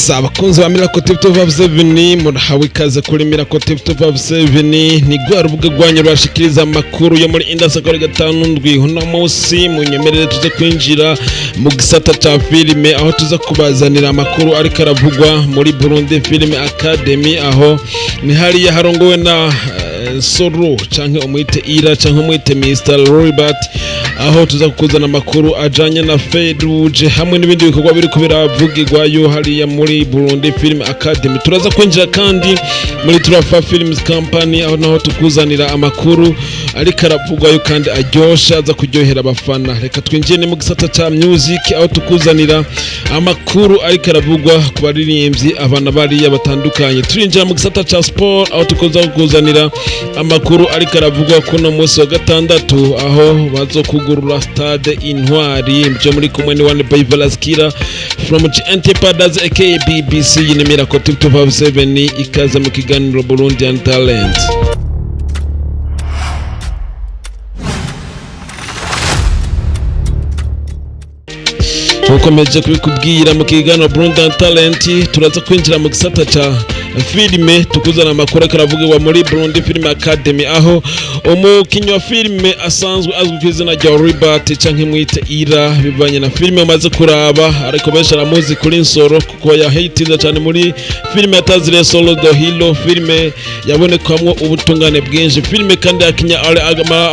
Yes, abakunzi ba Miracle TV 257 murahawe ikaze kuri Miracle TV 257 ni gwa rubuga rwanyu rwashikiriza amakuru yo muri indasakore gatanu ndwi hano munsi munyemerere tuze kwinjira mu gisata ca filime aho tuza kubazanira amakuru ariko aravugwa muri Burundi Film Academy aho ni hariya harongowe na Soro canke umwite Ira canke umwite Mr. Robert aho tuza kukuzana amakuru ajanye na Feruje hamwe n'ibindi bikorwa biri kubiravugirwayo hariya muri Burundi Film Academy. Turaza kwinjira kandi muri Turafa Films Company aho naho tukuzanira amakuru ariko aravugwayo kandi aryosha aza kuryohera abafana. Reka twinjire mu gisata ca music aho tukuzanira amakuru ariko aravugwa ku baririmbyi abana bariya batandukanye. Turinjira mu gisata ca sport aho tukoza kukuzanira amakuru ariko aravugwa kuno munsi wa gatandatu aho bazokugurura stade Intwari byo muri kumwe ni One by Valaskira from GNT Padas aka BBC ni Miracle TV 257 ikaza mu kiganiro Burundian Talent. Tukomeje kubikubwira mu kiganiro Burundian Talent turaza kwinjira mu gisata ca filime tukuzana amakuru akaravugirwa muri Burundi Film Academy aho umukinyi wa filime asanzwe azwi ku izina rya Robert canke mwite Ira bivanye na filime amaze kuraba ariko benshi aramuzi kuri Nsoro kuko yahitinze cyane muri filime yatazire Solo the Hero filime yabonekamwo ubutungane bwinshi filime kandi yakinya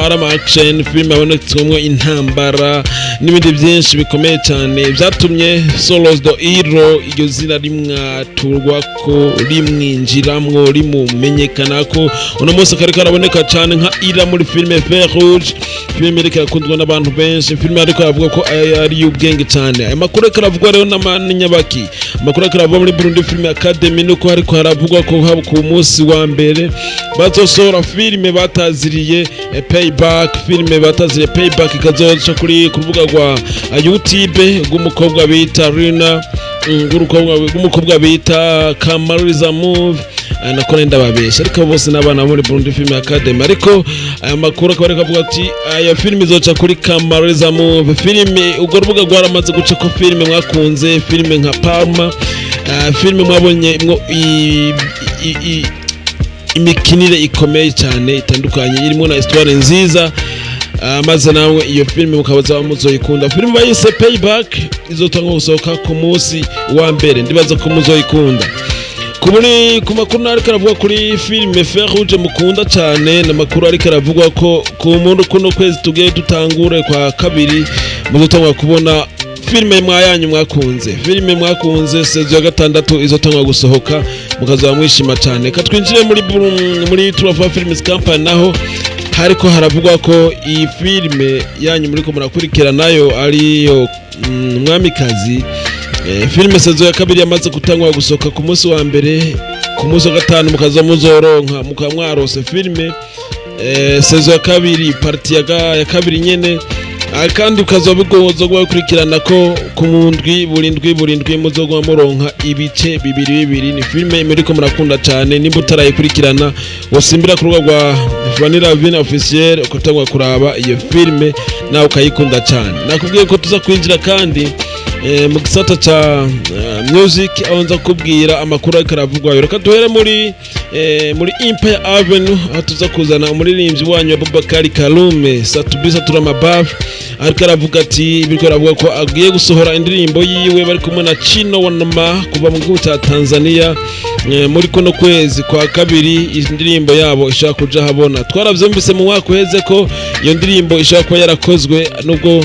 arama action filime yabonetswemo intambara n'ibindi byinshi bikomeye cyane byatumye Solo the Hero iryo zina rimwaturwa ko mwinjiramwo rimumenyekana ko uno munsi kariko araboneka cyane nka Ira muri filime Feruje filime iriko yakundwa n'abantu benshi filime ariko avuga ko ari ubwenge cyane amakuru karavugwa rero n'amanyabaki amakuru karavugwa muri Burundi Film Academy nuko hariko haravugwa ko haba ku munsi wa mbere bazosora filime bataziriye Payback filime bataziriye Payback ikazoca kuri kurubuga rwa YouTube rw'umukobwa bita Rina umukobwa bita Kamariza Move nakora ndababesha ariko bose n'abana muri Burundi Film Academy ariko aya makuru akaba avuga ati aya filime izoca kuri Kamariza Move filime ubwo rubuga rwaramaze guca ko filime mwakunze filime nka Palma filime mwabonye imikinire ikomeye cyane itandukanye irimo na histoire nziza maze nawe iyo filime mukabaza muzoyikunda filime bayise Payback izotangwa gusohoka ku munsi wa mbere ndibaza ko muzoyikunda ku makuru ariko aravuga kuri filime Feruje mukunda cyane n'amakuru ariko aravugwa ko ku muntu kuno kwezi tugiye dutangure kwa kabiri muzotangwa kubona filime mwayanyu mwakunze sezo ya gatandatu izotangwa gusohoka mukaza mwishima cyane katwinjire muri Turafa Films Company naho hariko haravugwa ko iyi filime yanyu muri ko murakurikira nayo ariyo Mwamikazi filime sezo ya kabiri yamaze gutangwa gusohoka ku munsi wa mbere ku munsi wa gatanu mukaza muzoronka mukamwarose filime sezo ya kabiri parti ya kabiri nyene kandi ukazobigozo gukurikirana ko ku mundwi burindwi muzogwa muronka ibice bibiri ni filime muri ko murakunda cyane nimba utarayikurikirana wasimbira ku rubuga rwa Vanilla Vin officiel ukatangwa kuraba iyo filime nawe ukayikunda cyane nakubwiye ko tuza kwinjira kandi mu gisata ca music aho nza kubwira amakuru ariko aravugwayo reka duhere muri Empire Avenue aho tuza kuzana umuririmbyi wanyu Abubakari Kalume Satubisa Turamabaf ariko aravuga ati biriko aravuga ko agiye gusohora indirimbo yiwe bari kumwe na Chino Wanama kuva mu gihugu ca Tanzania muri kono kwezi kwa kabiri indirimbo yabo ishaka kuja habona twaravyumvise mu mwaka uheze ko iyo ndirimbo ishaka kuba yarakozwe nubwo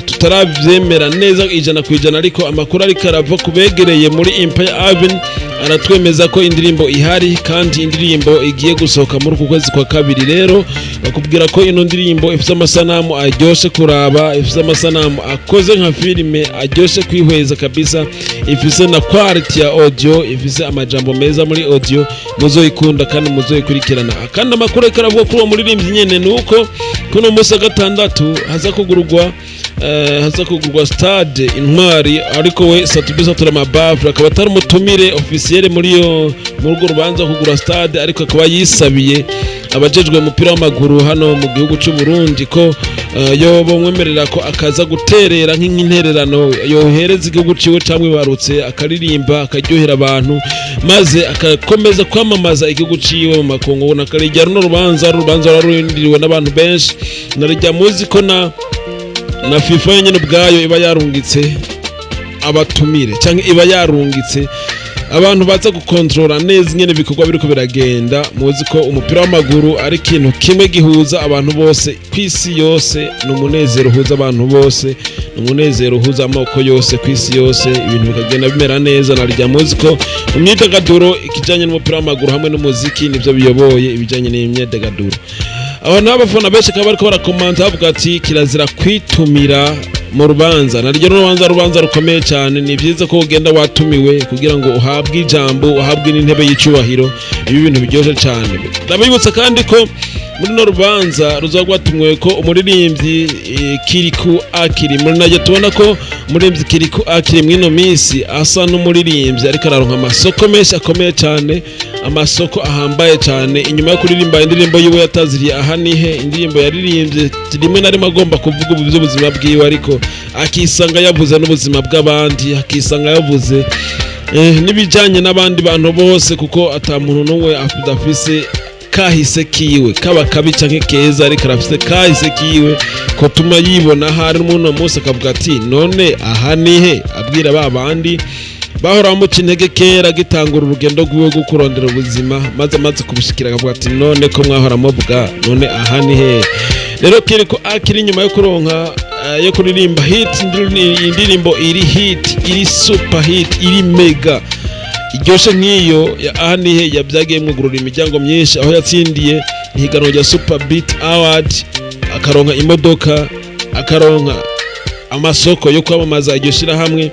tutaravyemera neza ijana ku ijana ariko amakuru ariko arava kubegereye muri Empire Avenue aratwemeza ko indirimbo ihari kandi indirimbo igiye gusohoka muri uku kwezi kwa kabiri rero bakubwira ko ino ndirimbo ifite amasanamu aryoshe kuraba ifite amasanamu akoze nka filime aryoshe kwihweza kabisa ifite na quality ya audio ifite amajambo meza muri audio muzoyikunda kandi muzoyikurikirana kandi amakuru ariko aravuga ko umuririmbyi nyene nuko kuno munsi gatandatu haza kugurwa stade Intwari ariko we Satubisa Turamabaf akaba atari umutumire officiel muri urwo rubanza kugura stade ariko akaba yisabiye abajejwe umupira w'amaguru hano mu gihugu cy'u Burundi ko yo bomwemerera ko akaza guterera nk'intererano yohereza igihugu ciwe camwibarutse akaririmba akaryohera abantu maze akakomeza kwamamaza igihugu ciwe mu makungu ubona karijya runo rubanza rwarurindiriwe n'abantu benshi narijya muzi ko na FIFA yenyene ubwayo iba yarungitse abatumire cyangwa iba yarungitse abantu baza gukontrola neza nyene bikorwa biriko biragenda muzi ko umupira w'amaguru ari ikintu kimwe gihuza abantu bose kwisi yose n'umunezero uhuza abantu bose n'umunezero uhuza amoko yose kwisi yose ibintu bikagenda bimera neza narijya muzi ko mu myidagaduro ikijanye n'umupira w'amaguru hamwe n'umuziki nivyo biyoboye ibijanye n'imyidagaduro aho n'abafana benshi akaba bariko barakomanta bavuga ati kirazira kwitumira mu rubanza naryo rubanza rukomeye cyane ni byiza ko ugenda watumiwe kugira ngo uhabwe ijambo uhabwe n'intebe y'icubahiro ibi bintu biryoje cyane ndabibutsa kandi ko muri no rubanza ruzagwatumwe ko umuririmbyi Kiriku Akiri muri najye tubona ko umuririmbyi Kiriku Akiri mwino misi asa n'umuririmbyi ariko araronka amasoko menshi akomeye cyane amasoko ahambaye cyane inyuma yo kuririmba indirimbo yiwe yataziriye aha nihe indirimbo yaririmbye rimwe na rimwe agomba kuvuga ubuzima bwiwe ariko akisanga yavuze n'ubuzima bw'abandi akisanga yavuze n'ibijanye n'abandi bantu bose kuko ata muntu n'umwe afise kahise kiwe kaba kabi canke keza ariko arafise kahise kiwe ko tuma yibona hari umuntu wose akavuga ati none aha nihe abwira babandi bahora bamuca intege kera gitangura urugendo rwiwe rwo kurondera ubuzima maze kubushikira akavuga ati none ko mwahora muvuga none aha nihe rero Kiriku Akiri nyuma yo kuronka yo kuririmba hit indirimbo iri hit iri super hit iri mega iryoshe nk'iyo aha nihe yabyagiye mwugurura imiryango myinshi aho yatsindiye ihiganwa rya Super Beat Award akaronka imodoka akaronka amasoko yo kwamamaza iryo shirahamwe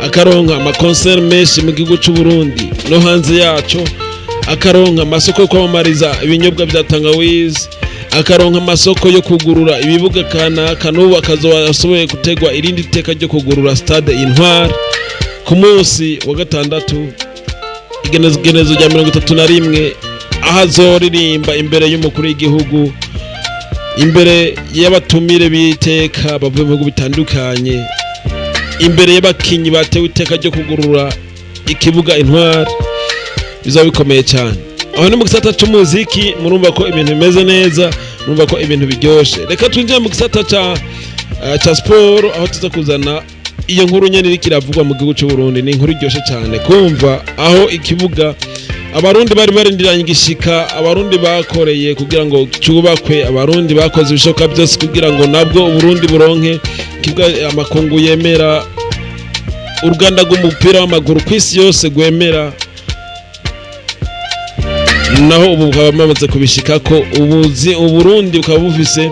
akaronka amakonser menshi mu gihugu cy'u Burundi no hanze yaco akaronka amasoko yo kwamamariza ibinyobwa bya tangawizi akaronka amasoko yo kugurura ibibuga kanaka n'ubu akazobasoboye gutegwa irindi teka ryo kugurura stade Intwari ku munsi wa gatandatu igenezo rya 31 ahazoririmba imbere y'umukuru w'igihugu imbere y'abatumire biteka bavuye mu bihugu bitandukanye imbere y'abakinyi batewe iteka ryo kugurura ikibuga Intwari bizaba bikomeye cyane aho ni mu gisata cy'umuziki murumva ko ibintu bimeze neza murumva ko ibintu biryoshe reka twinjire mu gisata ca sport aho tuza kuzana iyo nkuru nyene iri kiravugwa mu gihugu cy'u Burundi ni inkuru iryoshe cyane kumva aho ikibuga abarundi bari barindiranye igishika abarundi bakoreye kugira ngo cyubakwe abarundi bakoze ibishoka byose kugira ngo nabwo Burundi buronke kibuga amakungu yemera uruganda rw'umupira w'amaguru kwisi yose gwemera naho ubu bukaba bamaze kubishika ko Uburundi bukaba bufise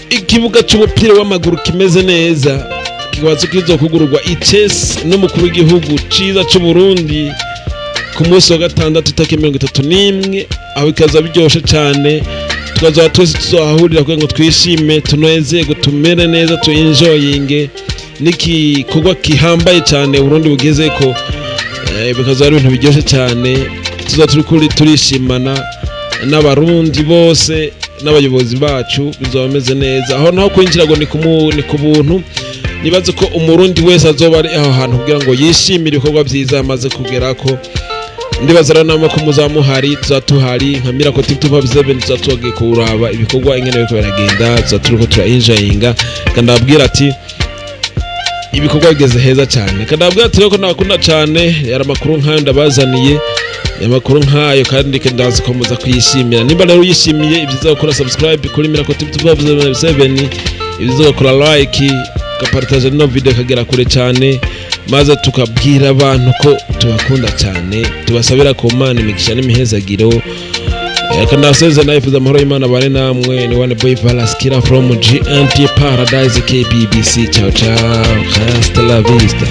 ikibuga cy'umupira w'amaguru kimeze neza kibazo kizo kugururwa Ichess n'umukuru w'igihugu ciza cy'u Burundi ku munsi wa gatandatu itariki 31 aho ikaza biryoshe cyane tukaza twese tuzahurira kugira ngo twishime tunezerwe tumere neza tu enjoyinge niki kugwa kihambaye cyane Burundi bugeze ko bikaza ari ibintu biryoshe cyane turishimana n'abarundi bose n'abayobozi bacu bizaba bimeze neza aho naho kwinjira ngo ni ku buntu nibaze ko umurundi wese azoba ari aho hantu kugira ngo yishimire ibikorwa byiza yamaze kugera ko ndibaza rero namwe ko muzamuhari tuzatuhari nka Miracle TikTok 7 tuzatugiye kuraba ibikorwa ingene biko biragenda tuzaturiko enjoyinga kandi abwira ati ibikorwa bigeze heza cyane kandi abwira ati rero ko nakunda cyane yara makuru nkayo ndabazaniye amakuru nkayo kandi ndazi ko muza kwishimira nimba rero yishimiye ibyiza gukora subscribe kuri Miracle TikTok 7 ibyiza gukora like ugapartage no video kagera kure cyane maze tukabwira abantu ko tubakunda cyane tubasabira ko Imana imigisha n'imihezagiro kandi aseze nayifuza amahoro y'Imana bane namwe ni one boy Valaskira from GNT Paradise KBBC ciao ciao hasta la vista.